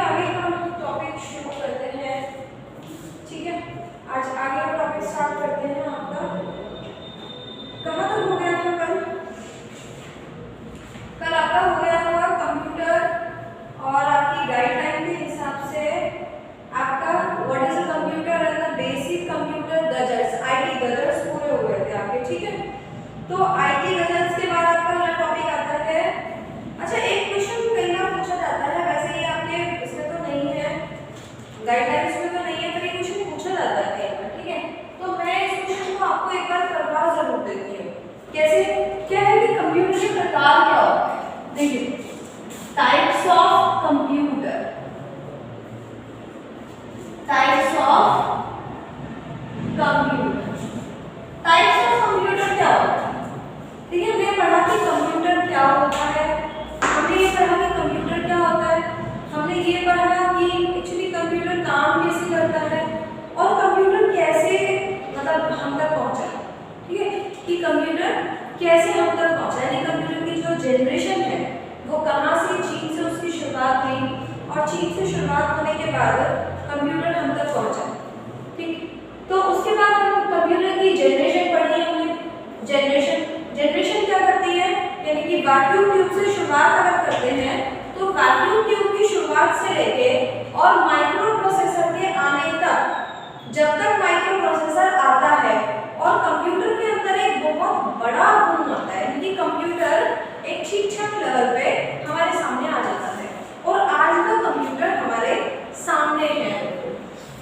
आगे हम टॉपिक शुरू करते हैं। ठीक है, आज आगे का टॉपिक स्टार्ट करते हैं। आपका कहाँ तक हो गया था कल? कल आपका हो गया था कंप्यूटर और आपकी गाइडलाइन के हिसाब से आपका what is a computer and the basic computer gadgets, IT gadgets पूरे हो गए थे आपके। ठीक है, तो आईटी गजट्स के बाद आपका यह टॉपिक आता है। अच्छा, एक क्वेश्चन कई बार पूछा जाता है, वैसे ये आपके इसमें तो नहीं है, गाइडलाइंस में तो नहीं है, पर ये क्वेश्चन पूछा जाता है कई बार। ठीक है, तो मैं इस क्वेश्चन को आपको एक बार करवा जरूर देती हूँ। कैसे? क्या है कि कंप्यूटर के प्रकार क्या होते हैं? देखिए, types of computer, types of computer, types of computer क्या होता है? ठीक है, हमने पढ़ा कि कंप्यूटर क्या होता है, हमने ये पढ़ा कि कंप्यूटर क्या होता है, हमने ये पढ़ा कि एक्चुअली कंप्यूटर काम कैसे करता है और कंप्यूटर कैसे मतलब हम तक पहुंचा। ठीक है, कि कंप्यूटर कैसे हम तक पहुंचा, यानी कंप्यूटर की जो जनरेशन है वो कहाँ से, चीन से उसकी शुरुआत हुई और चीन से शुरुआत होने के बाद कंप्यूटर हम तक पहुंचा। ठीक, तो उसके बाद हम कंप्यूटर की जनरेशन पढ़ी है हमने। जनरेशन क्या करती है, यानी कि वैक्यूम ट्यूब से शुरुआत अगर करते हैं तो वैक्यूम ट्यूब की शुरुआत से लेके और माइक्रो प्रोसेसर के आने तक, जब तक माइक्रो प्रोसेसर आता है और कंप्यूटर के अंदर एक बहुत बड़ा गुण आता है, यानी कंप्यूटर एक ठीक-ठाक लेवल पे हमारे सामने आ जाता है और आज का कंप्यूटर हमारे सामने है।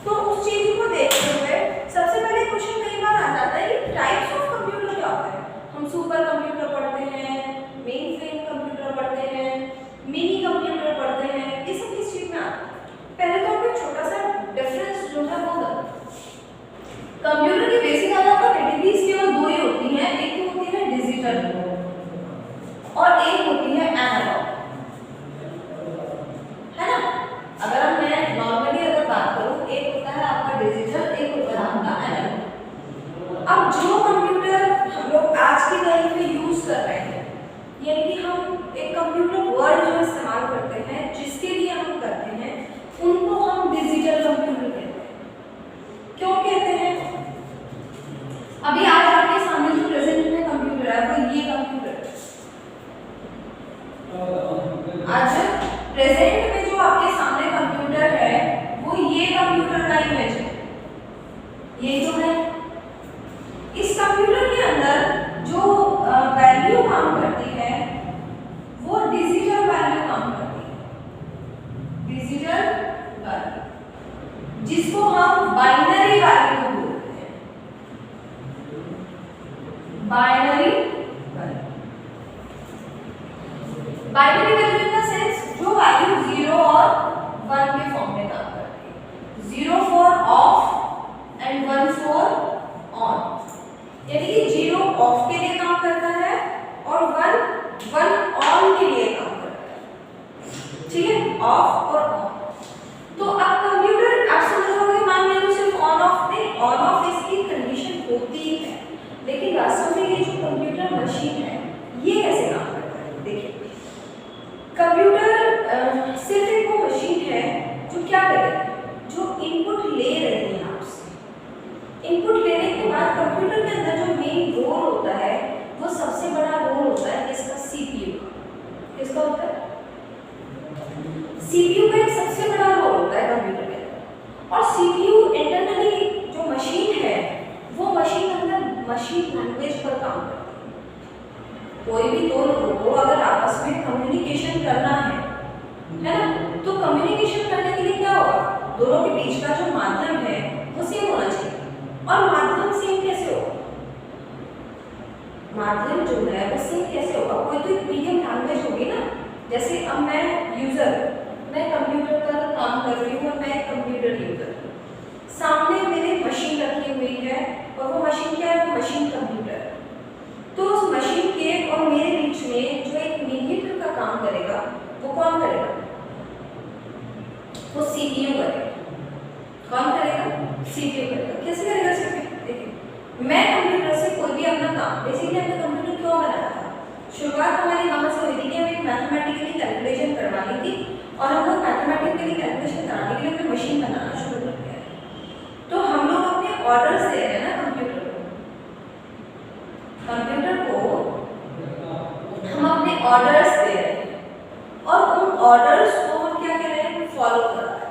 तो उस चीज को देखते हुए सबसे पहले क्वेश्चन कई बार आ जाता है कि टाइप्स ऑफ कंप्यूटर क्या होता है। हम सुपर कंप्यूटर पढ़ते हैं, मेन फ्रेम कंप्यूटर पढ़ते हैं, मिनी कंप्यूटर पढ़ते हैं, ये सब किस चीज में आता है? पहले तो हमें छोटा सा डिफरेंस जो है वो कंप्यूटर की बेसिक कैटेगरीज केवल दो ही होती हैं, एक तो होती है डिजिटल और एक होती है एनालॉग, है ना? अगर मैं नॉर्मली अगर बात करूं, एक होता है आपका डिजिटल, एक होता है आपका एनालॉग। अब जो कंप्यूटर हम लोग आज की तारीख में यूज कर रहे हैं, यानी कि हम एक कंप्यूटर वर्ड जो इस्तेमाल करते हैं, जिसके लिए हम करते हैं, उनको हम डिजिटल कंप्यूटर कहते हैं। क्यों कहते हैं? अभी आज आपके सामने जो प्रेजेंट में कंप्यूटर है वो ये कंप्यूटर है। आज प्रेजेंट में जो आपके सामने कंप्यूटर है वो ये कंप्यूटर का इमेज है, ये जो है। इस कंप्यूटर के अंदर जो वैल्यू काम करती है वो डिजिटल वैल्यू काम करती है, डिजिटल वैल्यू, जिसको हम बाइनरी वैल्यू बोलते हैं, binary value. Binary value in the sense जो वैल्यू 0 और 1 के फॉर्म में काम करती है, 0 for of and 1 for on, यानी कि 0 ऑफ के लिए काम करता है और 1 ऑन के लिए काम करता है। ठीक है, ऑफ और ऑन। तो अब कंप्यूटर आप समझ रहे मान लो सिर्फ ऑन ऑफ नहीं, ऑन ऑफ इसकी कंडीशन होती है, लेकिन वास्तव में ये जो कंप्यूटर मशीन है ये कैसे काम करता है? देखिए, कंप्यूटर सिर्फ एक वो मशीन है जो क्या करे, जो इनपुट ले रही है आपसे। इनपुट लेने के बाद कंप्यूटर के अंदर जो मेन रोल होता है वो सबसे बड़ा रोल होता है इसका सीपीयू। किसका होता है? सीपीयू का एक सबसे बड़ा रोल होता है कंप्यूटर के अंदर। और सीपीयू इंटरनली जो मशीन है वो मशीन अंदर मशीन लैंग्वेज पर काम करती है। कोई भी दो लोगों को अगर आपस में कम्युनिकेशन करना है ना, तो कम्युनिकेशन करने के लिए क्या होगा, दोनों के बीच का जो माध्यम है वो सेम होना चाहिए। और माध्यम सेम कैसे होगा? माध्यम जो है वो सेम कैसे होगा? कोई तो एक मीडियम लैंग्वेज होगी ना। जैसे अब मैं यूजर, मैं कंप्यूटर पर काम कर रही हूँ और मैं एक कंप्यूटर यूजर, सामने मेरे मशीन रखी हुई है और वो मशीन क्या है? वो मशीन कंप्यूटर। तो उस मशीन के और मेरे बीच में जो एक मीडिएटर का काम करेगा वो कौन करेगा? वो सीपीयू करेगा। कौन करेगा? सीपीयू करेगा। कैसे करेगा सीपीयू? देखिए, मैं कंप्यूटर से कोई भी अपना काम, बेसिकली हमने कंप्यूटर क्यों बनाया था? शुरुआत हमारी वहाँ से हुई थी कि हमें मैथमेटिकली कैलकुलेशन करवानी थी और हम लोग मैथमेटिकली मशीन बनाना शुरू कर दिया है। तो हम लोग अपने ऑर्डर्स दे रहे हैं ना कंप्यूटर को हम अपने ऑर्डर्स दे रहे हैं और उन ऑर्डर्स को हम क्या कर रहे हैं, फॉलो कर रहे हैं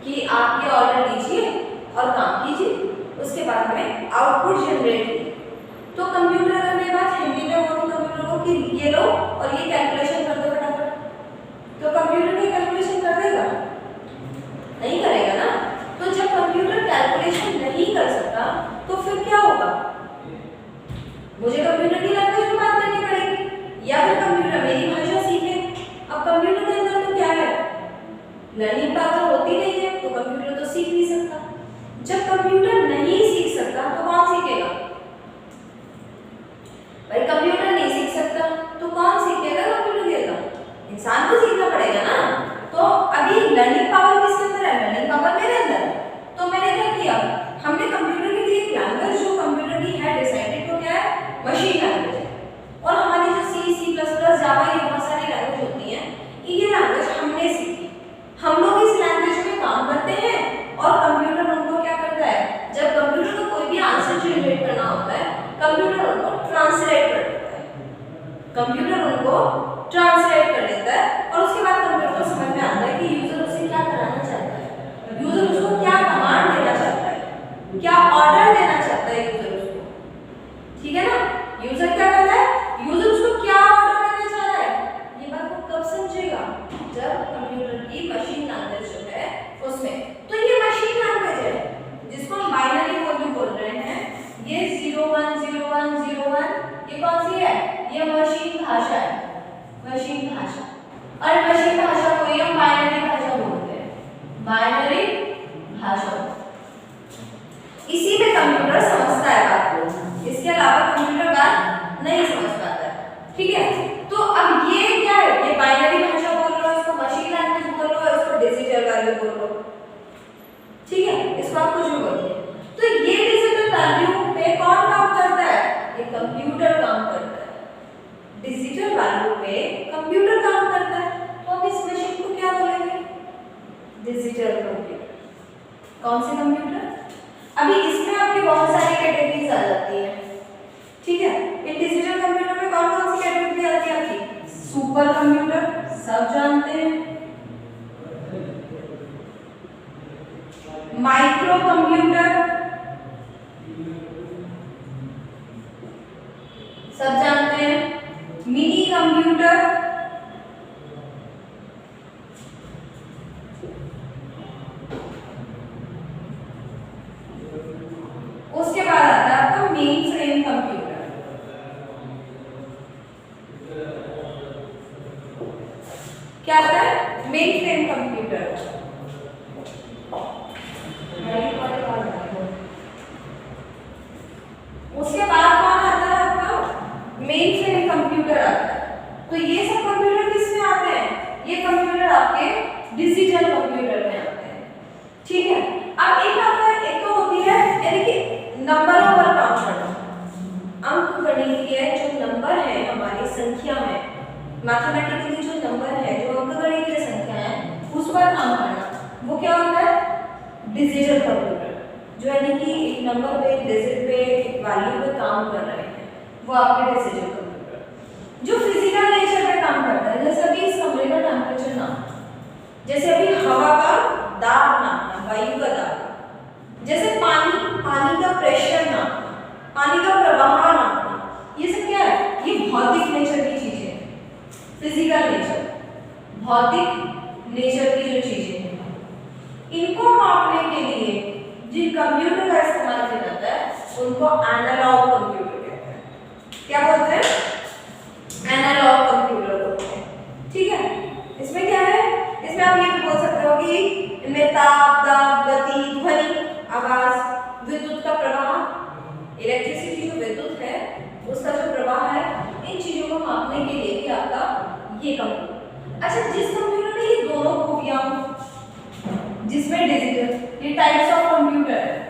कि आप ये ऑर्डर लीजिए और काम कीजिए, उसके बाद हमें आउटपुट जनरेट कीजिए। तो कंप्यूटर करने के बाद हिंदी में बोलो कंप्यूटर को कि ये लो और ये कैलकुलेशन कर दो फटाफट, तो कंप्यूटर ये कैलकुलेशन कर देगा? नहीं करेगा ना। तो जब कंप्यूटर कैलकुलेशन नहीं कर सकता तो फिर क्या होगा, मुझे कंप्यूटर की लैंग्वेज में बात करनी पड़ेगी या फिर कंप्यूटर मेरी भाषा सीखे। अब कंप्यूटर के अंदर तो क्या है, लर्निंग पावर होती नहीं है, तो कंप्यूटर तो सीख नहीं सकता। जब कंप्यूटर नहीं सीख सकता तो कौन सीखेगा भाई? कंप्यूटर नहीं सीख सकता तो कौन सीखेगा कंप्यूटर के अंदर? इंसान को सीखना पड़ेगा ना। तो अभी लर्निंग पावर किसके अंदर है? लर्निंग पावर मेरे अंदर है। तो मैंने क्या किया, हमने कंप्यूटर के लिए एक लैंग्वेज जो कंप्यूटर की है डिसाइडेड को क्या है, मशीन लैंग्वेज है। और हमारी जो सी सी प्लस प्लस जावा ये बहुत सारी लैंग्वेज होती हैं, ये लैंग्वेज हमने सीखी। हम लोग इस लैंग्वेज में काम करते हैं और कंप्यूटर उनको क्या करता है, जब कंप्यूटर को कोई भी आंसर जनरेट करना होता है कंप्यूटर उनको ट्रांसलेट कर देता है। कंप्यूटर उनको ट्रांसलेट कर देता है और उसके बाद कंप्यूटर को समझ में आता है कि यूजर उससे क्या कराना चाहता है, यूजर उसको क्या कमांड देना चाहता है, क्या ऑर्डर देना चाहता है यूजर उसको। ठीक है ना, यूजर क्या करता है, यूजर उसको क्या ऑर्डर देना चाह रहा है, ये बात वो कब समझेगा, जब कंप्यूटर की मशीन लैंग्वेज जो है उसमें। तो ये मशीन लैंग्वेज है जिसको हम बाइनरी वैल्यू बोल रहे हैं। ये 010101 ये कौन सी है, ये मशीन भाषा है, मशीन भाषा। और मशीन भाषा को ही हम बाइनरी भाषा बोलते हैं, बाइनरी भाषा। इसी में कंप्यूटर समझता है बात को, इसके अलावा कंप्यूटर बात नहीं समझ पाता है। ठीक है, तो अब ये क्या है, ये बाइनरी भाषा बोल रहे हो, इसको मशीन लैंग्वेज बोल रहे हो, इसको डिजिटल वैल्यू बोल रहे हो। ठीक है, इसको आप कुछ भी बोलिए। तो ये डिजिटल वैल्यू पे कौन काम करता है, ये कंप्यूटर काम करता है। डिजिटल वैल्यू पे कंप्यूटर काम करता है, तो हम इस मशीन को क्या बोलेंगे, डिजिटल कंप्यूटर। कौन से कंप्यूटर, अभी इसमें आपकी बहुत सारी कैटेगरीज आ जाती है। ठीक है, इन डिजिटल कंप्यूटर में कौन कौन सी कैटेगरी आती है आपकी, सुपर कंप्यूटर सब जानते हैं, माइक्रो कंप्यूटर सब जानते हैं, मिनी कंप्यूटर, उसके बाद आता है आपका मेन फ्रेम कंप्यूटर। क्या आता है, मेन फ्रेम कंप्यूटर। उसके बाद कौन आता है आपका, मेन फ्रेम कंप्यूटर आता है। तो ये सब कंप्यूटर किस में आते हैं, ये कंप्यूटर आपके डिजिटल कंप्यूटर में आते हैं। ठीक है, अब एक आता है, एक तो होती है यानी कि नंबरों पर काम करना, अंक गणितीय जो नंबर है हमारी संख्या है, मैथमेटिकली जो नंबर है, जो अंक गणितीय संख्या है उस पर काम करना, वो क्या होता है, डिजिटल कंप्यूटर। जो यानी कि एक नंबर पे, एक डिजिट पे, एक वैल्यू पे काम कर रहे हैं, वो आपके डिजिटल कंप्यूटर। जो फिजिकल नेचर पे काम करता है, जैसे अभी इस कमरे का टेम्परेचर नापना, जैसे अभी हवा का दाब नापना, वायु का दाब, जैसे पानी का प्रेशर नापना, पानी का प्रवाह नापना, ये सब क्या है, ये भौतिक नेचर की चीजें हैं। फिजिकल नेचर, भौतिक नेचर की जो चीजें हैं, इनको मापने के लिए जिन कंप्यूटर का इस्तेमाल किया जाता है उनको एनालॉग कंप्यूटर कहते हैं। क्या बोलते हैं, एनालॉग कंप्यूटर बोलते हैं। ठीक है, इसमें क्या है, इसमें आप ये भी बोल सकते हो कि इनमें ताप, दाब, गति, ध्वनि, आवाज, विद्युत का प्रवाह, इलेक्ट्रिसिटी जो विद्युत है उसका जो प्रवाह है, इन चीजों को मापने के लिए भी आपका ये कंप्यूटर। अच्छा, जिस कंप्यूटर में ये दोनों खूबियां, जिसमें डिजिटल, ये टाइप्स ऑफ कंप्यूटर है।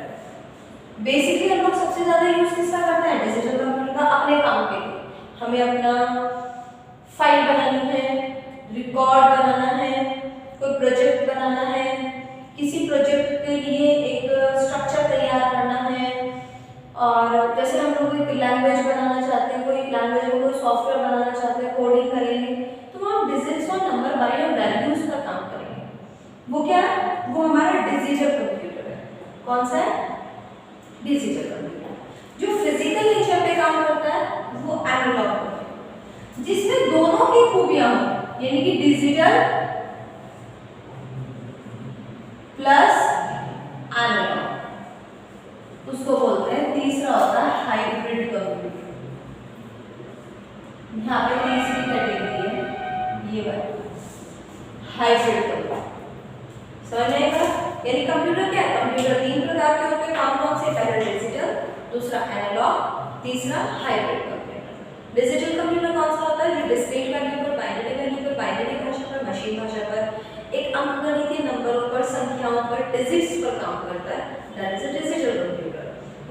बेसिकली हम लोग सबसे ज्यादा यूज किसका करते हैं, डिजिटल कंप्यूटर का, अपने काम के लिए। हमें अपना फाइल बनानी है, रिकॉर्ड बनाना है, कोई प्रोजेक्ट बनाना है, किसी लैंग्वेज बनाना चाहते हैं, कोई लैंग्वेज में कोई सॉफ्टवेयर बनाना चाहते हैं, कोडिंग करेंगे, तो हम डिजिट्स और नंबर बाइनरी और वैल्यूज पर काम करेंगे। वो क्या है? वो हमारा डिजिटल कंप्यूटर है। कौन सा है? Digital computer. जो फिजिकल नेचर पे काम करता है वो एनालॉग कंप्यूटर, जिसमें दोनों की खूबियां हो, यानी कि डिजिटल प्लस एनालॉग, उसको बोलते हैं। तीसरा होता है हाइब्रिड कंप्यूटर। यहाँ पे तीसरी कैटेगरी है ये वाली हाइब्रिड कंप्यूटर। समझ में आएगा? यानी कंप्यूटर क्या है? कंप्यूटर तीन प्रकार के होते हैं। कौन से? पहला डिजिटल, दूसरा एनालॉग, तीसरा हाइब्रिड कंप्यूटर। डिजिटल कंप्यूटर कौन सा होता है? जो डिस्क्रीट वैल्यू पर, बाइनरी भाषा पर, मशीन भाषा पर एक अंकगणितीय नंबरों पर, संख्याओं पर, डिजिट्स पर काम करता है। That is a digital computer.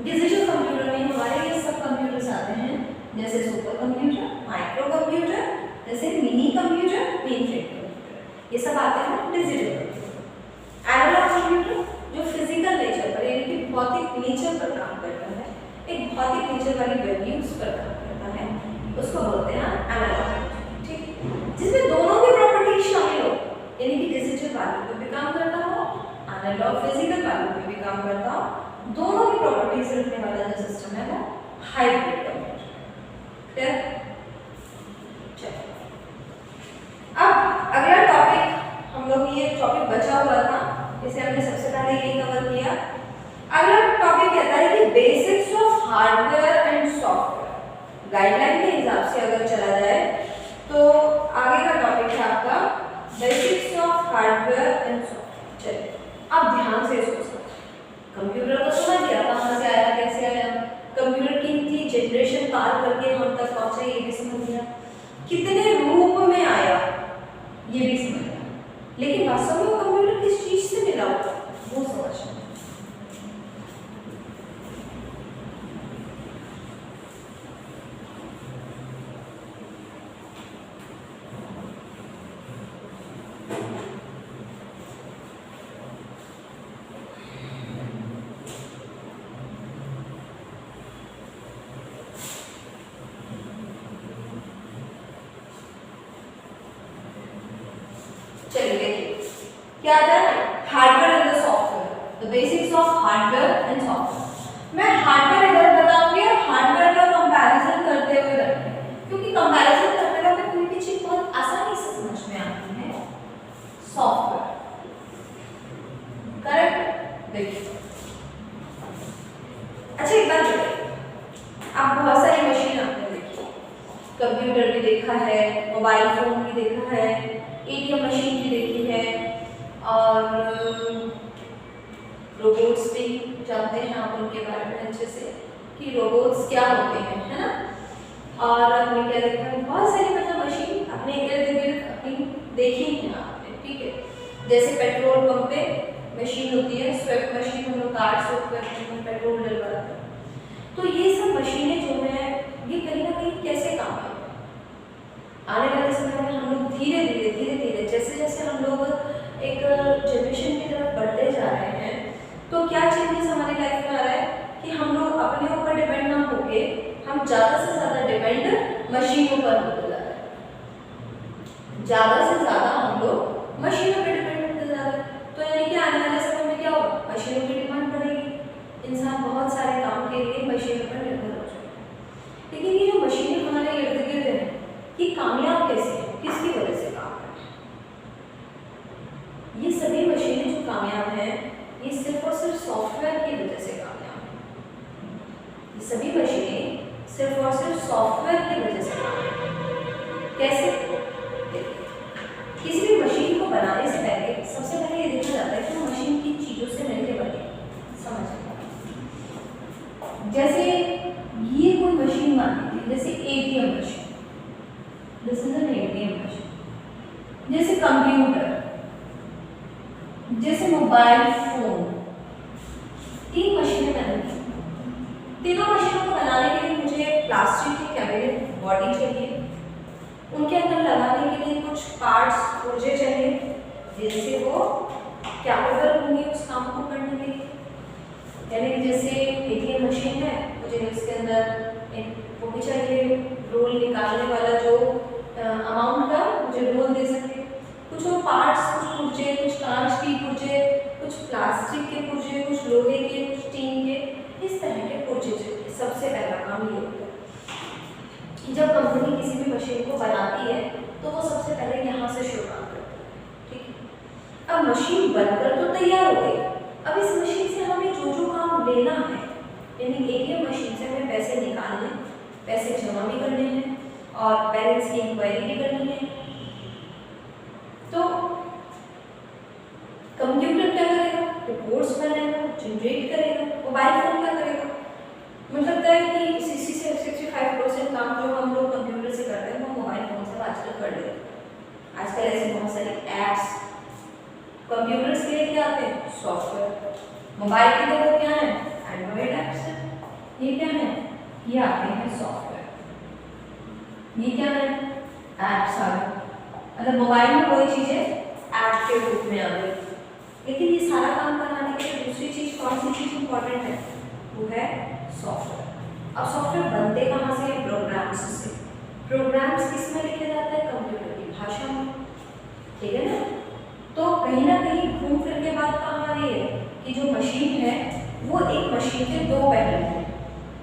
Digital computer में हमारे ये सब कंप्यूटर्स आते हैं, जैसे सुपर कंप्यूटर, माइक्रो कंप्यूटर, जैसे mini computer, main frame computer, ये सब आते हैं डिजिटल कंप्यूटर। एनालॉग कंप्यूटर जो फिजिकल नेचर पर, यानी कि भौतिक नेचर पर काम करता है, एक भौतिक नेचर वाली वैल्यूज पर काम करता है, उसको बोलते हैं एनालॉग कंप्यूटर। ठीक है? जिसमें दोनों की प्रॉपर्टीज शामिल हो, यानी कि डिजिटल वैल्यू पे भी काम करता हो, एनालॉग फिजिकल वैल्यू पे भी काम करता हो, दोनों की प्रॉपर्टीज रखने वाला जो सिस्टम है वो हाइब्रिड कंप्यूटर। क्लियर? चलो अब अगला टॉपिक, हम लोग ये टॉपिक बचा हुआ था, इसे हमने सबसे पहले ये कवर किया। अगला टॉपिक कहता है कि basics of hardware and software. Guideline के हिसाब से अगर चला जाए तो आगे का टॉपिक है आपका basics of hardware and software. चलिए अब ध्यान से इसको समझो। कंप्यूटर तो समझ गया कहाँ से आया, कैसे आया, कंप्यूटर कितनी जनरेशन पार करके हम तक पहुंचे ये भी समझ गया, कितने रूप में आया ये भी समझ गया, लेकिन वास्तव में कंप्यूटर किस चीज से मिला हुआ वो समझना। चलिए देखिए क्या आता है, hardware and the software, the basics of hardware and software. मैं हार्डवेयर इधर बताऊंगी और हार्डवेयर का कंपैरिजन करते हुए रखेंगे, क्योंकि कंपैरिजन करते वक्त कोई भी चीज बहुत आसानी से समझ में आती है। Software, correct? देखिए अच्छा एक बात बताइए, आप बहुत सारी मशीन आपने देखी, कंप्यूटर भी देखा है, मोबाइल फोन भी देखा है, एटीएम मशीन भी देखी है, और रोबोट्स भी जानते हैं आप उनके बारे में अच्छे से कि रोबोट्स क्या होते हैं, है ना? और आपने क्या देखा है, बहुत सारी मतलब मशीन अपने इर्द गिर्द अपनी देखी है आपने। ठीक है? जैसे पेट्रोल पंप पे मशीन होती है, स्वेप मशीन, हम लोग कार स्वेप करते हैं, पेट्रोल डलवाते हैं। तो ये सब मशीनें जो है ये कहीं ना कहीं कैसे काम आएगी? आने वाले समय में हम लोग धीरे धीरे जैसे जैसे हम लोग एक जनरेशन की तरफ बढ़ते जा रहे हैं, तो क्या चेंजेस हमारी लाइफ में आ रहा है कि हम लोग अपने ऊपर डिपेंड ना होके हम ज़्यादा से ज़्यादा डिपेंड मशीनों पर होते जा रहे हैं। ज़्यादा से ज़्यादा हम लोग मशीनों पर डिपेंड होते जा रहे हैं। तो यानी कि आने वाले समय में क्या होगा, मशीनों की डिमांड बढ़ेगी, इंसान बहुत सारे काम के लिए मशीनों पर निर्भर हो जाएगा। लेकिन ये जो मशीनें हमारे इर्द गिर्द हैं ये कामयाब कैसे है, किसकी वजह से काम है? ये सभी मशीनें जो कामयाब हैं ये सिर्फ और सिर्फ सॉफ्टवेयर की वजह से कामयाब है। ये सभी मशीनें सिर्फ और सिर्फ सॉफ्टवेयर की वजह से कामयाब है। कैसे? किसी भी मशीन को बनाने से पहले सबसे पहले ये देखा जाता है कि वो मशीन की चीजों से मिलके बने। समझ जैसे ये कोई मशीन मान लीजिए, जैसे ATM machine, this is an ATM machine, जैसे कंप्यूटर, जैसे मोबाइल फोन, तीन मशीनें बनानी। तीनों मशीनों को बनाने के लिए मुझे प्लास्टिक की कैबिनेट बॉडी चाहिए, उनके अंदर लगाने के लिए कुछ पार्ट्स पुर्जे चाहिए जिनसे वो कैपेबल होंगे उस काम को करने के लिए। यानी जैसे एटीएम मशीन है, मुझे इसके अंदर एक चाहिए रोल निकालने वाला जो अमाउंट का मुझे रोल दे सके। कुछ वो पार्ट्स, कुछ पुर्जे, कुछ कांच की पुर्जे, कुछ प्लास्टिक के पुर्जे, कुछ लोहे के, कुछ टीन के, इस तरह के पुर्जे चाहिए। सबसे पहला काम ये होता है कि जब कंपनी किसी भी मशीन को बनाती है तो वो सबसे पहले यहाँ से शुरुआत करती है, ठीक है। अब मशीन बनकर तो तैयार हो गई, अब इस मशीन से हमें जो जो काम लेना है, यानी एटीएम मशीन से हमें पैसे निकालने, पैसे जमा भी करने हैं और बैलेंस की इंक्वायरी भी करनी है। तो कंप्यूटर क्या करेगा? रिपोर्ट्स बनाएगा, जनरेट करेगा। मोबाइल फोन क्या करेगा? मुझे लगता है कि 60 से 65% काम जो हम लोग कंप्यूटर से करते हैं वो मोबाइल फोन से आजकल कर लेते हैं। आजकल ऐसे बहुत सारी ऐप्स कंप्यूटर्स के लिए क्या आते हैं? सॉफ्टवेयर। मोबाइल की तरफ क्या है? एंड्रॉइड ऐप्स है। ये क्या है? ये आते हैं सॉफ्टवेयर। ये क्या है? ऐप्स आ गए। मतलब मोबाइल में कोई चीजें ऐप के रूप में आ गई। लेकिन ये सारा काम कराने के लिए दूसरी चीज, कौन सी चीज इंपॉर्टेंट है? वो है सॉफ्टवेयर। अब सॉफ्टवेयर बनते कहाँ से? प्रोग्राम्स से। प्रोग्राम्स किस में लिखे जाते हैं? कंप्यूटर की भाषा में, ठीक है ना। तो कहीं ना कहीं घूम फिर के बात कहाँ आ रही है कि जो मशीन है वो एक मशीन के दो पहलू हैं,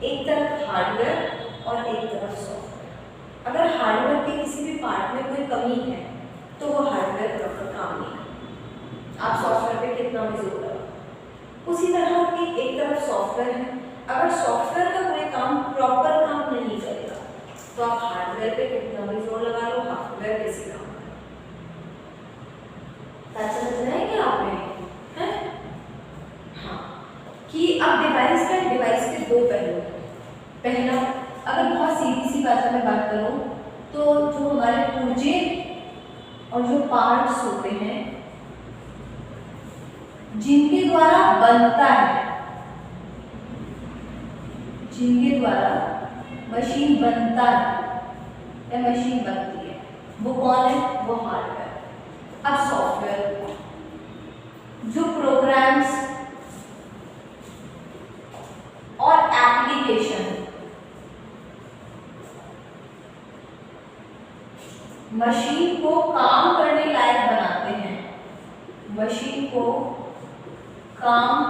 एक तरफ हार्डवेयर और एक तरफ सॉफ्टवेयर। अगर हार्डवेयर के किसी भी पार्ट में कोई कमी है तो वो हार्डवेयर प्रॉपर काम नहीं करता, आप सॉफ्टवेयर पे कितना भी जोर लगाओ। उसी तरह की एक तरफ सॉफ्टवेयर है, अगर सॉफ्टवेयर का कोई काम प्रॉपर काम नहीं करेगा तो आप हार्डवेयर पे कितना भी जोर लगा लो, हार्डवेयर कैसे काम करेगा? समझना है क्या आपने? हैं? हाँ, कि अब डिवाइस के दो पहलू हैं। पहला, अगर बहुत सीधी सी भाषा में बात करूं तो जो हमारे पुर्जे और जो पार्ट्स होते हैं जिनके द्वारा बनता है, जिनके द्वारा मशीन बनता है या मशीन बनती है, वो कौन है? वो हार्डवेयर। अब सॉफ्टवेयर, जो प्रोग्राम्स और एप्लीकेशन मशीन को काम करने लायक बनाते हैं, मशीन को काम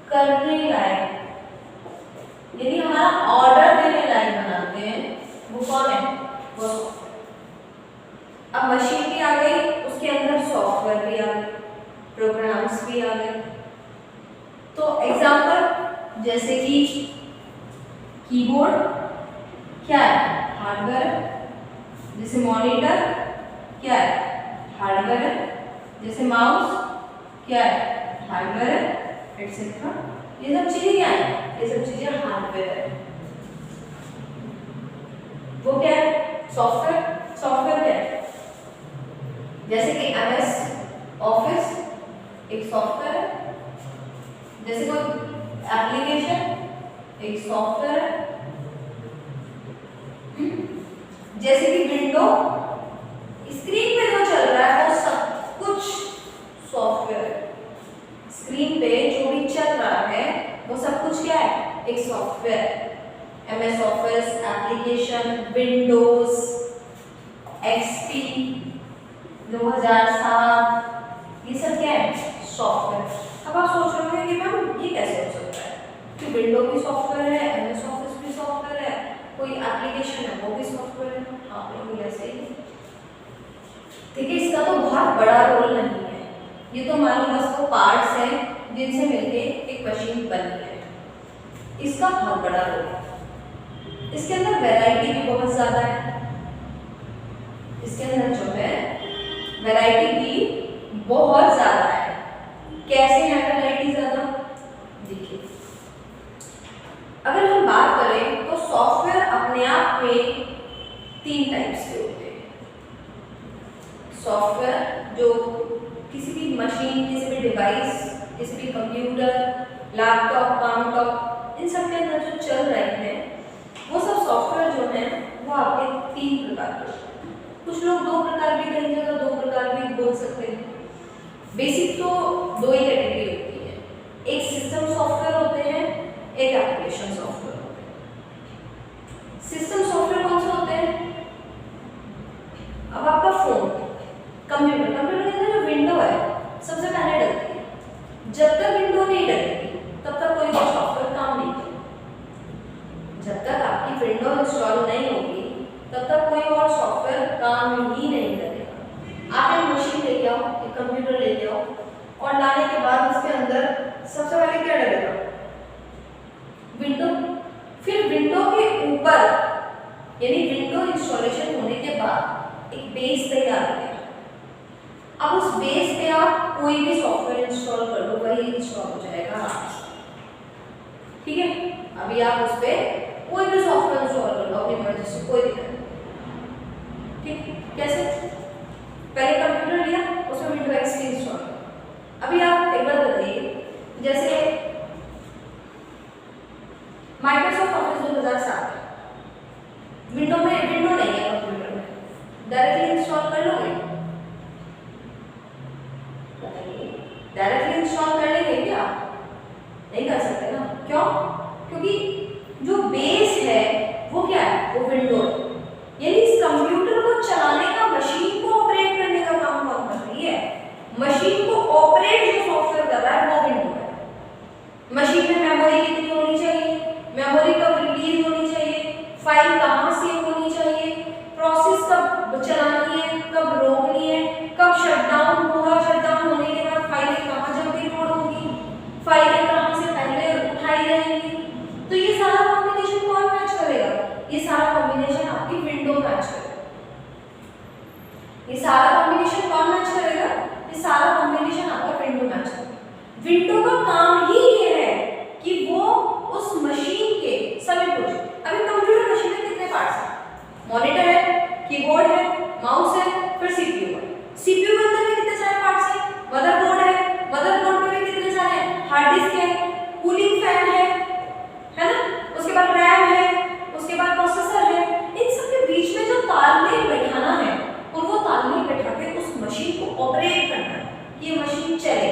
करने लायक यानी हमारा ऑर्डर देने लायक बनाते हैं, वो कौन है? वो सॉफ्टवेयर। अब मशीन भी आ गई, उसके अंदर सॉफ्टवेयर भी आ गए, प्रोग्राम्स भी आ गए। तो एग्जांपल जैसे कि कीबोर्ड क्या है? हार्डवेयर। जैसे मॉनिटर क्या है? हार्डवेयर है। जैसे माउस क्या है? हार्डवेयर है, एटसेट्रा। ये सब चीजें क्या है? ये सब चीजें हार्डवेयर है। वो क्या है? सॉफ्टवेयर। सॉफ्टवेयर क्या है? जैसे कि MS ऑफिस एक सॉफ्टवेयर है, जैसे कोई एप्लीकेशन एक सॉफ्टवेयर है, जैसे कि विंडो स्क्रीन पे जो चल रहा है वो सब कुछ सॉफ्टवेयर है। स्क्रीन पे जो भी चल रहा है वो सब कुछ क्या है? एक सॉफ्टवेयर है। MS office application, Windows XP 2007, ये सब क्या है? सॉफ्टवेयर। अब आप सोच रहे होंगे कि मैम ये कैसे हो सकता है कि विंडो भी सॉफ्टवेयर है, MS ऑफिस भी सॉफ्टवेयर है, कोई एप्लीकेशन है वो भी सॉफ्टवेयर है। हाँ बिल्कुल ऐसे ही। देखिए इसका तो बहुत बड़ा रोल नहीं है, ये तो मान लो बस वो पार्ट्स हैं जिनसे मिलके एक मशीन बनी है, इसका बहुत बड़ा रोल है। इसके अंदर वैरायटी भी बहुत ज़्यादा है, इसके अंदर जो है वैरायटी भी बहुत ज़्यादा है। कैसे है वैरायटी ज़्यादा? देखिए अगर हम बात करें तो सॉफ्टवेयर अपने आप में 3 टाइप्स के होते हैं। सॉफ्टवेयर जो किसी भी मशीन, किसी भी डिवाइस, किसी भी कंप्यूटर, लैपटॉप, काउंटॉप, इन सब के अंदर जो चल रहे हैं वो सब सॉफ्टवेयर जो हैं वो आपके 3 प्रकार के होते हैं। कुछ लोग 2 प्रकार भी, कई जगह 2 प्रकार भी बोल सकते हैं। बेसिक तो 2 ही कैटेगरी होती है, एक सिस्टम सॉफ्टवेयर होते हैं, एक एप्लीकेशन सॉफ्टवेयर होते हैं। कंप्यूटर लेके आओ और लाने के बाद उसके अंदर सबसे पहले क्या डलेगा, विंडो। फिर विंडो के ऊपर यानी विंडो इंस्टॉलेशन होने के बाद एक बेस तैयार करेगा। अब उस बेस पे आप कोई भी सॉफ्टवेयर इंस्टॉल कर लो, वही इंस्टॉल हो जाएगा आराम से, ठीक है। अभी आप उस पे कोई भी सॉफ्टवेयर इंस्टॉल कर लो अपनी मर्जी से, कोई दिक्कत नहीं, ठीक। कैसे, पहले कंप्यूटर लिया, उसमें विंडो एक्सपी इंस्टॉल किया। अभी आप एक बार बताइए, जैसे माइक्रोसॉफ्ट ऑफिस 2007 विंडो में विंडो नहीं है कंप्यूटर में, डायरेक्टली इंस्टॉल कर लोगे? डायरेक्टली इंस्टॉल कर लेंगे क्या? नहीं कर सकते ना। क्यों? क्योंकि जो बेस है वो क्या है, वो विंडो है। यानी इस कंप्यूटर को चलाने का, मशीन को ऑपरेट करने का काम कौन कर रही है? मशीन को ऑपरेट जो सॉफ्टवेयर कर रहा है वो विंडो है। मशीन में मेमोरी कितनी होनी चाहिए, मेमोरी कब रिलीज होनी चाहिए, फाइल कहाँ सेव होनी चाहिए, प्रोसेस कब चलानी है, कब रोकनी है, कब शटडाउन होगा, शटडाउन होने के बाद फाइलें कहाँ जाके लोड होगी, फाइलें कहाँ से पहले उठाई जाएंगी। तो ये सारा कॉम्बिनेशन कौन मैच करेगा? ये सारा कॉम्बिनेशन आपकी विंडो मैच करेगा। ये सारा कॉम्बिनेशन कौन मैच करेगा? ये सारा कॉम्बिनेशन आपका विंडो मैच करेगा। विंडो का काम ही ये है कि वो उस मशीन के सभी कुछ, अभी कंप्यूटर मशीन में कितने पार्ट्स हैं? मॉनिटर है, कीबोर्ड है, माउस है, फिर सीपीयू है। सीपीयू के अंदर भी कितने सारे पार्ट्स हैं? मदरबोर्ड है, मदरबोर्ड में भी कितने सारे हैं? हार्ड डिस्क है, कूलिंग फैन है ना? उसके बाद रैम है, उसके बाद प्रोसेसर है। इन सब के बीच में जो तालमेल बैठाना है और वो तालमेल बैठा के उस मशीन को ऑपरेट करना है कि ये मशीन चले।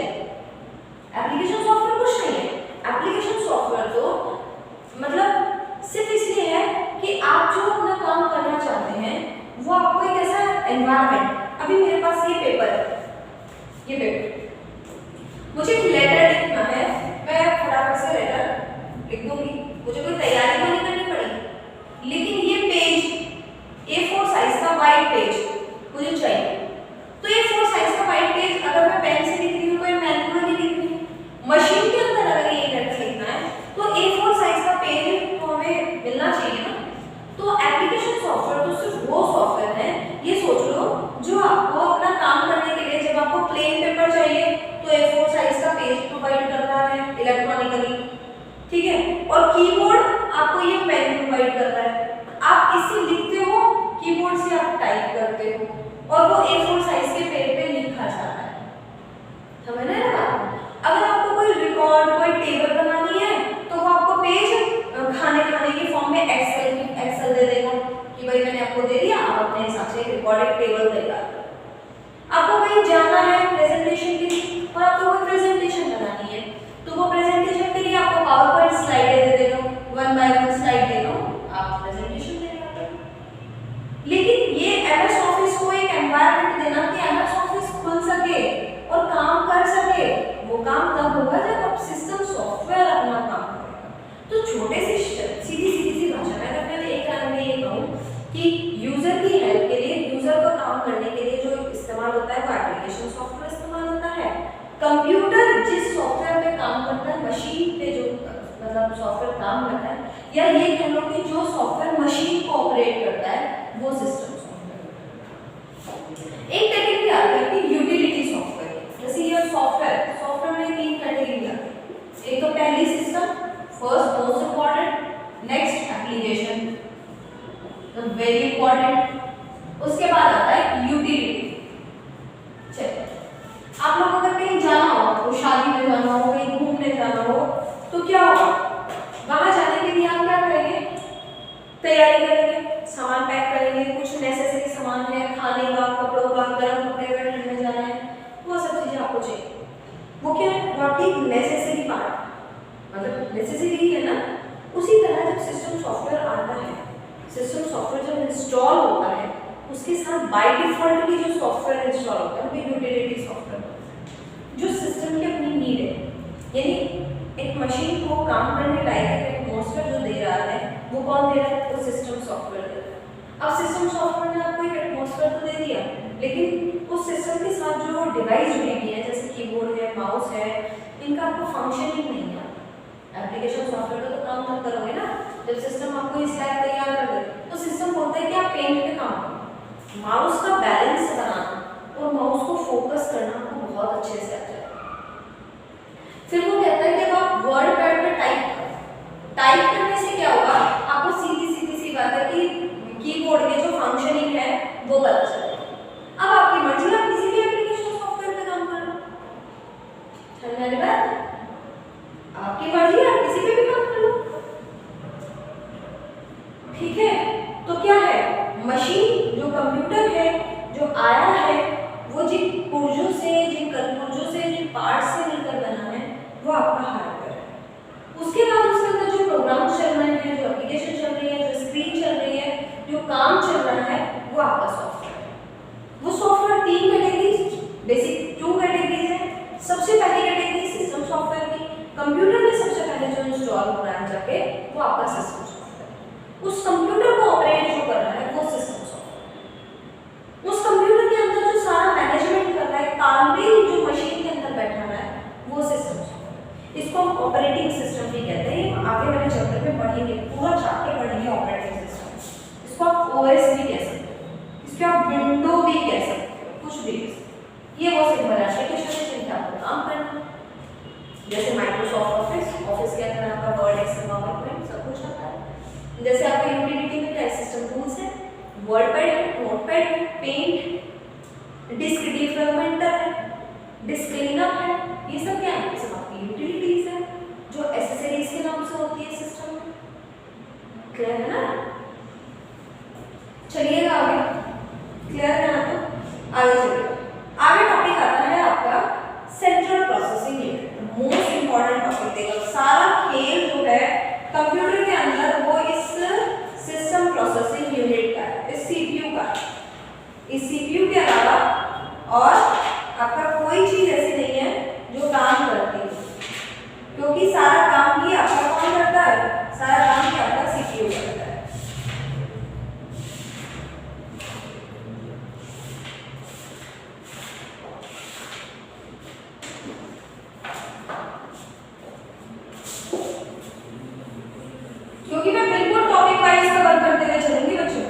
एप्लीकेशन सॉफ्टवेयर कुछ नहीं है। एप्लीकेशन सॉफ्टवेयर तो मतलब सिर्फ इसलिए है कि आप जो अपना काम करना चाहते हैं वो आपको एक ऐसा एनवायरनमेंट, अभी मेरे पास ये पेपर है, ये पेपर, मुझे एक लेटर लिखना है, मैं फटाफट से लेटर लिख दूंगी, मुझे कोई तैयारी तो नहीं करनी पड़ेगी। लेकिन ये पेज A4 साइज का वाइट पेज मुझे चाहिए। तो A4 साइज का वाइट पेज अगर मैं पेन से लिख रही हूँ, कोई मैनुअली लिख रही हूँ, मशीन के अंदर अगर ये लेटर लिखना है तो A4 साइज का पेज तो हमें मिलना चाहिए ना। तो एप्लीकेशन सॉफ्टवेयर तो सिर्फ वो सॉफ्टवेयर है, ये सोच लो, जो आपको अपना काम करने के लिए, जब आपको प्लेन पेपर चाहिए तो A4 साइज का पेज प्रोवाइड कर रहा है इलेक्ट्रॉनिकली, ठीक है। और कीबोर्ड आपको ये पेन प्रोवाइड कर रहा है, आप इससे लिखते हो, कीबोर्ड से आप टाइप करते हो और वो A4 साइज के पेज पे लिखा जाता है। समझ रहे हैं आप? अगर आपको कोई रिकॉर्ड, कोई टेबल बनानी है तो वो आपको पेज खाने के फॉर्म में एक्सेल दे देगा कि भाई मैंने आपको दे दिया, आप अपने हिसाब से रिकॉर्डेड टेबल तैयार करो। आपको कहीं जाना है प्रेजेंटेशन के लिए और आपको कोई प्रेजेंटेशन बनानी है तो वो प्रेजेंटेशन के लिए आपको पावर पॉइंट स्लाइडें दे देगा, 1 बाय 1 स्लाइड दे दो, आप प्रेजेंटेशन दे रहे हो। लेकिन ये एमएस ऑफिस को एक एनवायरनमेंट देना कि एमएस ऑफिस खुल सके और काम कर सके, वो काम तब होगा जब आप सिस्टम सॉफ्टवेयर अपना काम करेगा। तो छोटे से सीधी भाषा में अगर मैं एक लाइन में ये कहूँ कि यूजर की हेल्प के लिए, यूजर को काम करने के लिए जो इस्तेमाल होता है वो एप्लीकेशन सॉफ्टवेयर इस्तेमाल होता है। कंप्यूटर जिस सॉफ्टवेयर पे काम करता है, मशीन पे जो मतलब सॉफ्टवेयर काम करता है, या ये कह लो कि जो सॉफ्टवेयर मशीन को ऑपरेट करता है वो सिस्टम सॉफ्टवेयर। एक कैटेगरी आती है कि यूटिलिटी सॉफ्टवेयर, जैसे ये सॉफ्टवेयर में 3 कैटेगरी आती है। एक तो पहली system, first most important, next application very important, उसके बाद आता है यूटिलिटी। चलिए, आप लोगों को कहीं जाना हो, तो शादी में जाना हो, कहीं घूमने जाना हो, तो क्या होगा? वहां जाने के लिए आप क्या करेंगे? तैयारी करेंगे, सामान पैक करेंगे, कुछ नेसेसरी सामान है, खाने का, कपड़ों का, गर्म कपड़े अगर ठंड में जाना है, वो सब चीजें आपको चाहिए। वो क्या है? वो आपकी नेसेसरी पार्ट, मतलब नेसेसरी है ना। उसी तरह जब सिस्टम सॉफ्टवेयर आता है, सिस्टम सॉफ्टवेयर जब इंस्टॉल होता है, उसके साथ बाय डिफॉल्टली जो सॉफ्टवेयर इंस्टॉल होता है वो यूटिलिटी सॉफ्टवेयर जो सिस्टम की अपनी नीड है, यानी एक मशीन को काम करने लायक एक एटमॉस्फेयर जो दे रहा है वो कौन दे रहा है? वो सिस्टम सॉफ्टवेयर दे रहा है। अब सिस्टम सॉफ्टवेयर ने आपको एक एटमॉस्फेयर तो दे दिया, लेकिन उस सिस्टम के साथ जो डिवाइस जुड़ी हुई है जैसे कीबोर्ड है, माउस है, इनका आपको फंक्शनिंग नहीं है। एप्लीकेशन सॉफ्टवेयर तो काम तब करोगे ना जब सिस्टम आपको इस लायक तैयार कर दे। तो सिस्टम बोलता है कि आप पेंट पे काम करो, माउस का बैलेंस बनाना और माउस को फोकस करना आपको बहुत अच्छे से आता है। फिर वो कहता है कि अब आप वर्ड पैड पे टाइप करने से क्या होगा, आपको सीधी सी बात है कि कीबोर्ड के जो फंक्शनिंग है वो पता चलेगा। अब आपकी मर्जी, आप किसी भी एप्लीकेशन सॉफ्टवेयर पे काम कर लो, समझ में आ रही बात? आपकी मर्जी, आप किसी पे भी काम कर लो, ठीक है। तो क्या है, मशीन जो कंप्यूटर है जो आया है वो जिन पुर्जों से, जिन कलपुर्जों से, जिन पार्ट से मिलकर बना है वो आपका हार्डवेयर है। उसके बाद उसके अंदर जो प्रोग्राम चल रहे हैं, जो एप्लीकेशन चल रही है, जो स्क्रीन चल रही है, जो काम चल रहा है वो आपका सॉफ्टवेयर है। वो सॉफ्टवेयर 3 कैटेगरीज, बेसिक 2 कैटेगरीज है। सबसे पहली कैटेगरी सिस्टम सॉफ्टवेयर की, कंप्यूटर में सबसे पहले जो इंस्टॉल हो रहा है जाके वो आपका सिस्टम सॉफ्टवेयर। उस कंप्यूटर को ऑपरेट जो कर रहा है वो सिस्टम सॉफ्टवेयर। उस कंप्यूटर के अंदर जो सारा मैनेजमेंट कर रहा है, तालमेल जो मशीन के अंदर बैठा हुआ है वो सिस्टम सॉफ्टवेयर। इसको हम ऑपरेटिंग सिस्टम भी कहते हैं। आगे वाले चैप्टर में पढ़ेंगे, पूरा चैप्टर पढ़ेंगे ऑपरेटिंग सिस्टम। इसको आप ओएस भी कह सकते हो, इसको आप विंडो भी कह सकते हो, कुछ भी। ये वो सिंपल एप्लीकेशन है जिनके आपको काम करना, जैसे माइक्रोसॉफ्ट ऑफिस के अंदर आपका वर्ड, एक्सेल, पावरपॉइंट सब कुछ आता है। जैसे आपका यूटिलिटी में क्या सिस्टम टूल्स है, वर्ड पैड है, नोटपैड है, पेंट, डिस्क डिफ्रैगमेंटर है, डिस्क क्लीनअप है, ये सब क्या है, ये सब आपकी यूटिलिटीज है जो एसेसरीज के नाम से होती है सिस्टम में। क्लियर है ना? चलिएगा आगे, क्लियर है ना? तो आगे चलिए। आगे टॉपिक आता है आपका central processing unit, most important topic देगा। सारा खेल जो है कंप्यूटर के अंदर वो इस सिस्टम प्रोसेसिंग यूनिट का है, इस सीपीयू का है। इस सीपीयू के अलावा और आपका कोई चीज ऐसी नहीं है जो काम करती है, क्योंकि सारा काम ही आपका कौन करता है, सारा काम ही आपका सीपीयू करता है। क्योंकि मैं बिल्कुल टॉपिक वाइज कवर करते हुए चलूंगी बच्चों।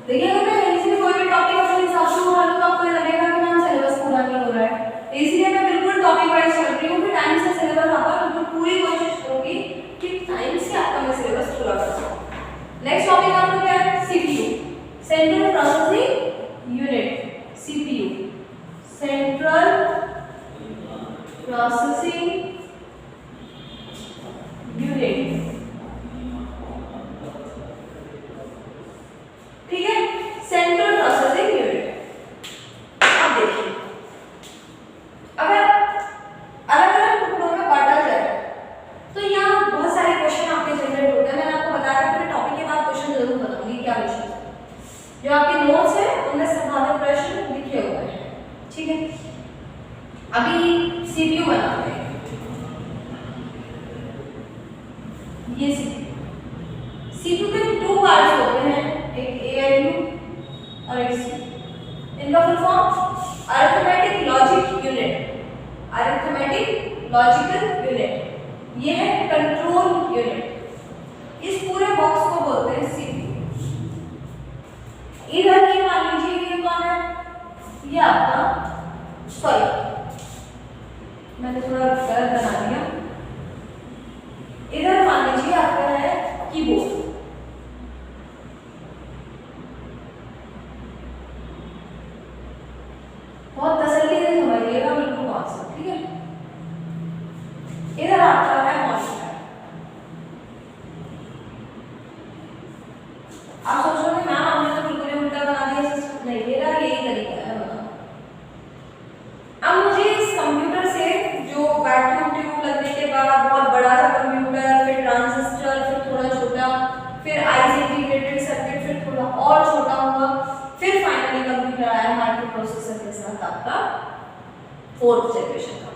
देखिए अगर मैं कहीं से कोई भी टॉपिक अपने हिसाब से उठा लूं तो आपको लगेगा कि मैम सिलेबस पूरा नहीं हो रहा है, इसलिए मैं बिल्कुल टॉपिक वाइज चल रही हूँ कि टाइम से सिलेबस आपका, तो पूरी कोशिश करूंगी कि टाइम से आपका मैं सिलेबस पूरा कर सकूं। नेक्स्ट टॉपिक आपका क्या है, CPU, central processing unit, CPU, central processing unit, ठीक है, सेंट्रल प्रोसेसिंग यूनिट। अब देखिए, अगर अलग अलग टुकड़ों में बांटा जाए तो यहाँ बहुत सारे क्वेश्चन आपके जनरेट होते हैं। मैंने आपको बताया था कि मैं टॉपिक के बाद क्वेश्चन जरूर बताऊंगी क्या विषय है। जो आपके नोट्स है उनमें संभावित प्रश्न लिखे हुए हैं, ठीक है। अभी सीपीयू बनाते हैं, ये सीपीयू के 2 पार्ट्स होते हैं, एक एएलयू और एक सी। इनका full form arithmetic logic unit, arithmetic logical unit, ये है कंट्रोल यूनिट। इस पूरे बॉक्स को बोलते हैं सीपीयू। इधर ये मान लीजिए ये कौन है, ये आपका, सॉरी मैंने थोड़ा गलत बना दिया, इधर मान लीजिए आपका है कीबोर्ड। बहुत तसल्ली से समझिएगा बिल्कुल कॉन्सेप्ट, ठीक है। इधर आपका है मॉनिटर। आप सोचोगे मैम हमने तो बिल्कुल ही उल्टा बना दिया सिस्टम, नहीं, मेरा यही तरीका है बताओ। अब मुझे इस कंप्यूटर से जो वैक्यूम ट्यूब लगने के बाद बहुत बड़ा सा कंप्यूटर, फिर ट्रांजिस्टर, फिर थोड़ा छोटा, फिर आईसी इंटीग्रेटेड सर्किट, फिर थोड़ा और छोटा हुआ, फिर फाइनली कंप्यूटर आया 4th जनरेशन का।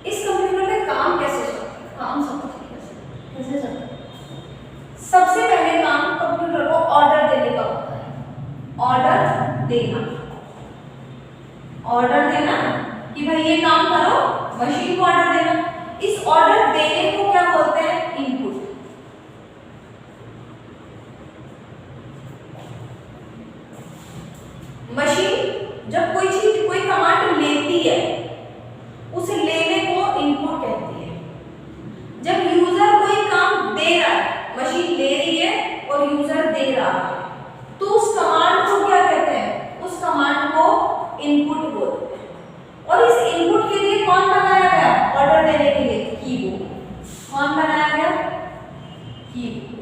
इस कंप्यूटर में काम कैसे चलता है, काम समझिए कैसे चलता है। सबसे पहले काम कंप्यूटर को ऑर्डर देने का होता है। ऑर्डर देना, ऑर्डर देना कि भाई ये काम करो, मशीन को ऑर्डर देना। इस ऑर्डर देने को क्या बोलते हैं, इनपुट। मशीन जब कोई चीज, कोई कमांड लेती है, उस लेने को इनपुट कहती है। जब यूजर कोई काम दे रहा है, मशीन ले रही है और यूजर दे रहा है, तो उस कमांड को क्या कहते हैं, उस कमांड को इनपुट बोलते हैं। और इस इनपुट के लिए कौन बनाया गया, ऑर्डर देने के लिए कीबोर्ड। कौन बनाया गया, कीबोर्ड।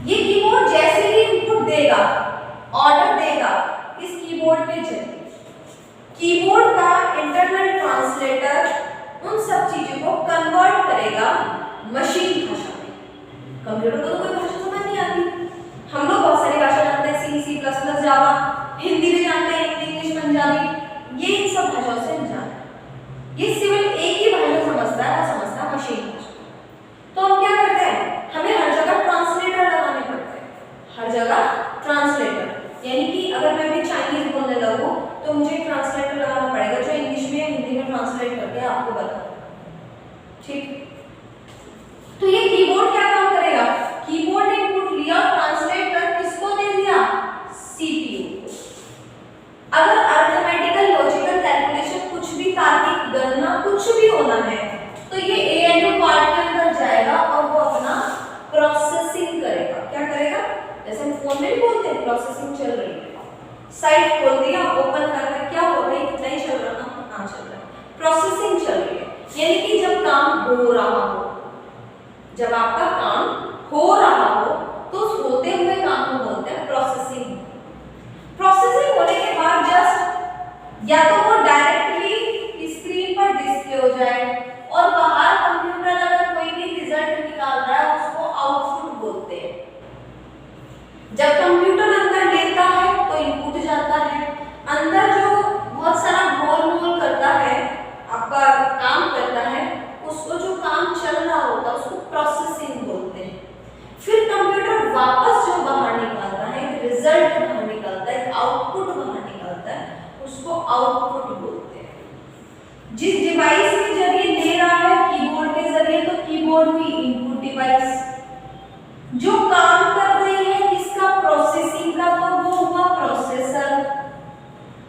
ये कीबोर्ड जैसे ही इनपुट देगा, ऑर्डर देगा, इस कीबोर्ड के जरिए कीबोर्ड का इंटरनल ट्रांसलेटर उन सब चीजों को कन्वर्ट करेगा मशीन भाषा में। कंप्यूटर को तो कोई भाषा समझ नहीं आती, हम लोग बहुत सारी भाषा जानते हैं, सी, सी प्लस प्लस, जावा, हिंदी भी जानते हैं, हिंदी, इंग्लिश, पंजाबी, ये इन सब भाषाओं से जान। ये सिर्फ एक ही भाषा समझता है, वो समझता है मशीन भाषा। तो हम क्या करते हैं, हमें हर जगह ट्रांसलेटर लगाने पड़ते हैं, हर जगह ट्रांसलेटर। यानी कि अगर मैं भी चाइनीज बोलने लगूं तो मुझे ट्रांसलेटर लगाना पड़ेगा जो इंग्लिश में या हिंदी में ट्रांसलेट करके आपको बता, ठीक। तो ये कीबोर्ड क्या काम करेगा, कीबोर्ड ने इनपुट लिया, ट्रांसलेट कर किसको दे दिया, सीपीयू को। अगर अरिथमेटिकल लॉजिकल कैलकुलेशन, कुछ भी तार्किक गणना, कुछ भी होना है, तो ये एएलयू पार्ट के अंदर जाएगा और वो अपना प्रोसेसिंग करेगा। क्या करेगा, जैसे हम फोन में भी बोलते हैं प्रोसेसिंग चल रही है, साइट खोल दिया, ओपन कर रहा है, क्या हो रहा है, नहीं चल रहा ना, हाँ चल रहा है, प्रोसेसिंग चल रही है। यानी कि जब काम हो रहा हो, जब आपका काम हो रहा हो, तो उस होते हुए काम को बोलते हैं प्रोसेसिंग। प्रोसेसिंग होने के बाद जस्ट या तो वो डायरेक्टली स्क्रीन पर डिस्प्ले हो जाए, और बाहर कंप्यूटर अगर कोई भी रिजल्ट निकाल रहा है उसको आउटपुट बोलते हैं। जब कंप्यूटर अंदर लेता है तो इनपुट जाता है, अंदर जो बहुत सारा गोल-मोल करता है, आपका काम करता है, उसको जो काम चल रहा होता है उसको प्रोसेसिंग बोलते हैं। फिर कंप्यूटर वापस जो बाहर निकालता है, एक रिजल्ट बाहर निकालता है, एक आउटपुट बाहर निकालता है, उसको आउटपुट बोलते हैं। जिस डिवाइस के जरिए ले रहा है, कीबोर्ड के जरिए, तो कीबोर्ड भी इनपुट डिवाइस। जो काम कर रही है किसका, प्रोसेसिंग का, तो वो हुआ प्रोसेसर,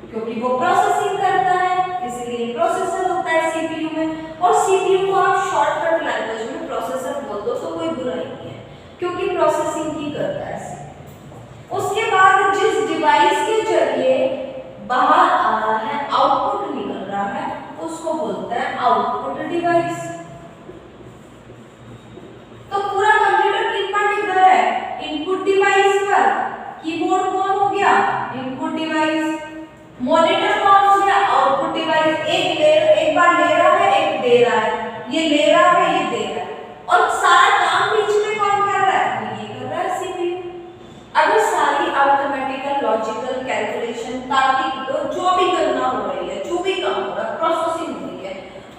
क्योंकि वो प्रोसेसिंग करता है इसलिए प्रोसेसर होता है सीपीयू में। और सीपीयू को आप शॉर्टकट लैंग्वेज में प्रोसेसर बोल दो तो कोई बुराई नहीं है, क्योंकि प्रोसेसिंग ही करता है। उसके बाद जिस डिवाइस के जरिए बाहर आ रहा है, आउटपुट निकल रहा है, उसको बोलते हैं आउटपुट डिवाइस। तो पूरा कंप्यूटर किन पर निर्भर है, इनपुट डिवाइस पर। कीबोर्ड कौन हो गया, इनपुट डिवाइस। मॉनिटर कौन हो गया, आउटपुट डिवाइस। एक बार ले रहा है, एक दे रहा है, ये ले रहा है, ये दे रहा है, और सारा काम बीच में कौन कर रहा है, ये कर रहा है सीपीयू। अगर सारी अरिथमेटिकल लॉजिकल कैलकुलेशन, तार्किक जो भी गणना हो रही है, जो भी काम हो रहा है, प्रोसेसिंग हो रही है,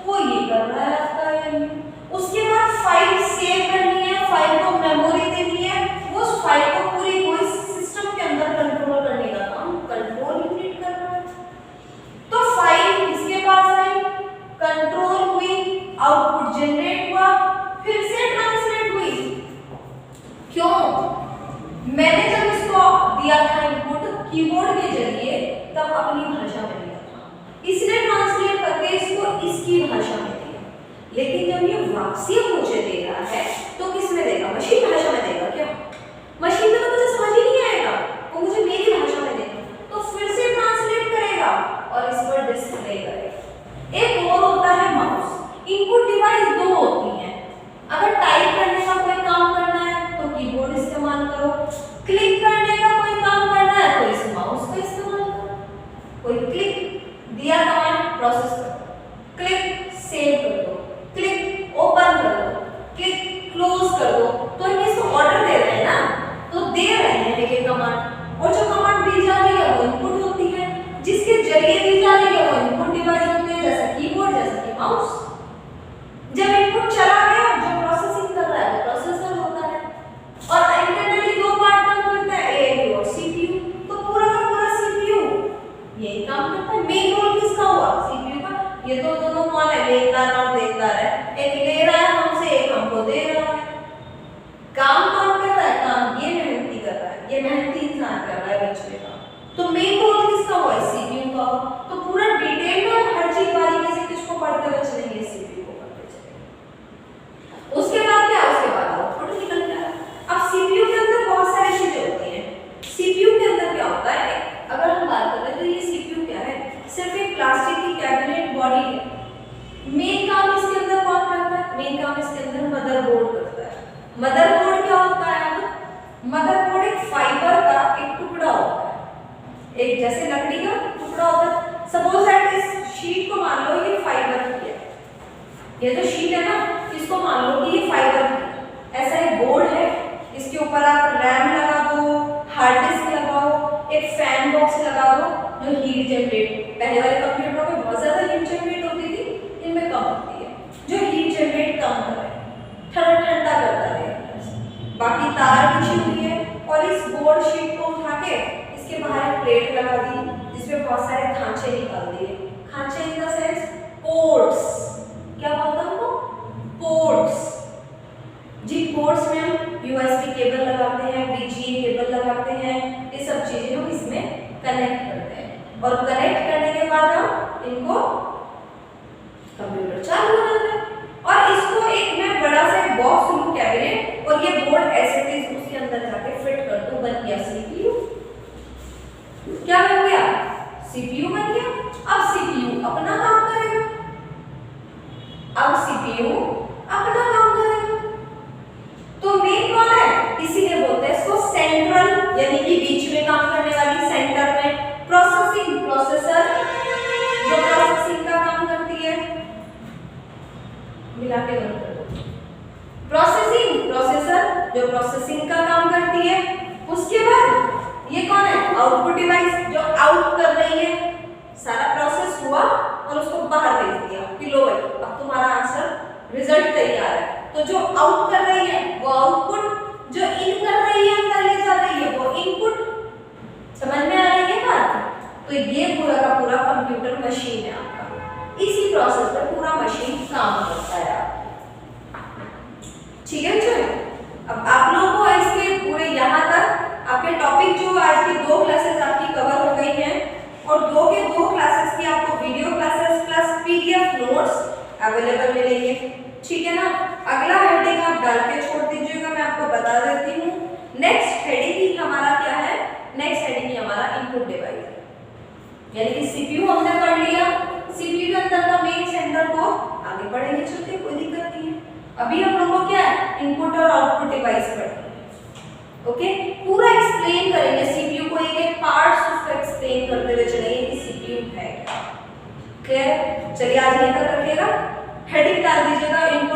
वो ये कर रहा है आपका एएलयू। उसके बाद फाइल सेव करनी है, फाइल को मेमोरी देनी है, उस फाइल को पूरी कोई सिस्टम के अंदर कंट्रोल करने का काम कंट्रोल यूनिट कर रहा है। तो फाइल इसके पास आई, कंट्रोल हुई, आउटपुट जनरेट हुआ, फिर से ट्रांसलेट हुई। क्यों, मैंने जब इसको दिया था इनपुट कीबोर्ड के जरिए, तब अपनी भाषा में दिया था, इसने ट्रांसलेट करके इसको इसकी भाषा में दिया। लेकिन जब ये वापसी मुझे दे रहा है तो किस में देगा, मशीन भाषा में देगा। क्या, मशीन में तो मुझे समझ ही नहीं आएगा, वो मुझे मेरी भाषा में देगा, तो फिर से ट्रांसलेट करेगा और इस पर डिस्प्ले करेगा। एक और होता है माउस। इनपुट डिवाइस दो होती हैं। अगर टाइप करने का कोई काम करना है तो कीबोर्ड इस्तेमाल करो, क्लिक करने का कोई काम करना है तो इस माउस का इस्तेमाल करो। कोई क्लिक दिया कमांड, प्रोसेस करो, क्लिक सेव कर दो, क्लिक ओपन कर दो, क्लिक क्लोज कर दो। तो हम इसको ऑर्डर दे रहे हैं ना, तो दे रहे हैं ये कमांड, और जो कमांड दी जा रही है वो इनपुट होती है। जिसके जरिए दी जा रही है वो इनपुट डिवाइस होते हैं, जैसा कीबोर्ड, जैसा कि माउस। जब इनपुट चला गया, जो प्रोसेसिंग कर रहा है वो प्रोसेसर होता है, और इंटरनली दो पार्ट काम करता है, एएलयू और सीपीयू। तो पूरा का पूरा सीपीयू यही काम करता है। मेन रोल किसका हुआ? सीपीयू का। ये तो दोनों कौन है? लेनदार और देनदार है। एक ले रहा है हमसे, एक हमको दे रहा है। काम कौन कर रहा है? काम ये मेहनती कर रहा है, ये मेहनती इंसान कर रहा है बीच में काम। तो मेन रोल किसका हुआ? सीपीयू का। तो पूरा डिटेल में हर चीज बारीकी से किसको पढ़ते हुए चलेंगे? सीपीयू को पढ़ते चलेंगे। उसके बाद क्या? उसके बाद आउटपुट निकल गया। अब सीपीयू के अंदर बहुत सारी चीजें होती हैं। सीपीयू के अंदर क्या होता है? अगर हम बात करें तो ये सीपीयू क्या है? सिर्फ एक प्लास्टिक की कैबिनेट बॉडी है। मेन काम इसके अंदर कौन करता है? मेन काम इसके अंदर मदरबोर्ड करता है। मदरबोर्ड क्या होता है? मदरबोर्ड एक फाइबर का एक टुकड़ा होता है, एक जैसे लकड़ी का टुकड़ा होता है। सपोज दैट इस शीट को मान लो ये फाइबर की है, ये जो शीट है ना, इसको मान लो कि ये फाइबर की है। ऐसा एक बोर्ड है, इसके ऊपर आप रैम लगा दो, हार्ड डिस्क लगाओ, एक फैन बॉक्स लगा दो जो हीट जनरेट, पहले वाले कंप्यूटरों में बहुत ज्यादा हीट जनरेट होती थी, इनमें कम होती है, जो हीट जनरेट कम करे, ठंडा करता रहे। बाकी तार बिछी हुई है, और इस बोर्ड शीट को उठा के इसके बाहर एक प्लेट लगा दी, जिसमें बहुत सारे खांचे निकाल दिए। खांचे इन द सेंस पोर्ट्स। क्या बोलते हैं उनको? पोर्ट्स। जी, पोर्ट्स में हम यूएसबी केबल लगाते हैं, वीजीए केबल लगाते हैं, ये सब चीजें हम इसमें कनेक्ट करते हैं, और कनेक्ट करने के बाद हम इनको कंप्यूटर चालू कर देते हैं। और इसको एक मैं बड़ा सा बॉक्स लूं कैबिनेट, और ये बोर्ड ऐसे थे उसके अंदर जाके फिट कर दूं, बन गया सीपीयू। क्या बन गया? सीपीयू बन गया। अब सीपीयू अपना काम करेगा, अब सीपीयू अपना काम करेगा। तो मेन कौन है? इसीलिए बोलते हैं इसको सेंट्रल, यानी कि बीच में काम करने वाली, सेंटर में। प्रोसेसिंग, प्रोसेसर जो प्रोसेसिंग का काम करती है, मिला के बंद कर दो। प्रोसेसिंग, प्रोसेसर जो प्रोसेसिंग का काम करती है। उसके बाद ये कौन है? आउटपुट डिवाइस जो आउट कर रही है। सारा प्रोसेस हुआ और उसको बाहर भेज दिया कि लो भाई अब तुम्हारा आंसर रिजल्ट तैयार है। तो जो आउट कर रही है वो आउटपुट, जो इन कर रही है अंदर ले जा रही है वो इनपुट। समझ में आ रही है बात? तो ये पूरा का पूरा कंप्यूटर मशीन है आपका, इसी प्रोसेस पर पूरा मशीन काम करता है। ठीक है बच्चों, अब आप लोगों को इसके पूरे यहाँ तक आपके टॉपिक जो आज की 2 क्लासेस आपकी कवर हो गई हैं, और 2 के 2 क्लासेस की आपको video classes plus PDF notes available मिलेंगे। ठीक है ना? अगला हेडिंग आप डाल के छोड़ दीजिएगा, मैं आपको बता देती हूँ। नेक्स्ट हेडिंग ही हमारा क्या है? नेक्स्ट हेडिंग ही हमारा इनपुट डिवाइस है, यानी कि सीपीयू हमने पढ़ लिया। सीपीयू के अंदर का मेन सेंटर को आगे पढ़ेंगे, चलते कोई दिक्कत नहीं है। अभी हम लोग को क्या है? इनपुट और आउटपुट डिवाइस पढ़नी है। ओके, पूरा एक्सप्लेन करेंगे सीपीयू को, एक एक पार्ट्स उसको एक्सप्लेन करते हुए चलेंगे कि सीपीयू है क्या। क्लियर? चलिए आज यहीं तक रखिएगा, हेडिंग डाल दीजिएगा इनपुट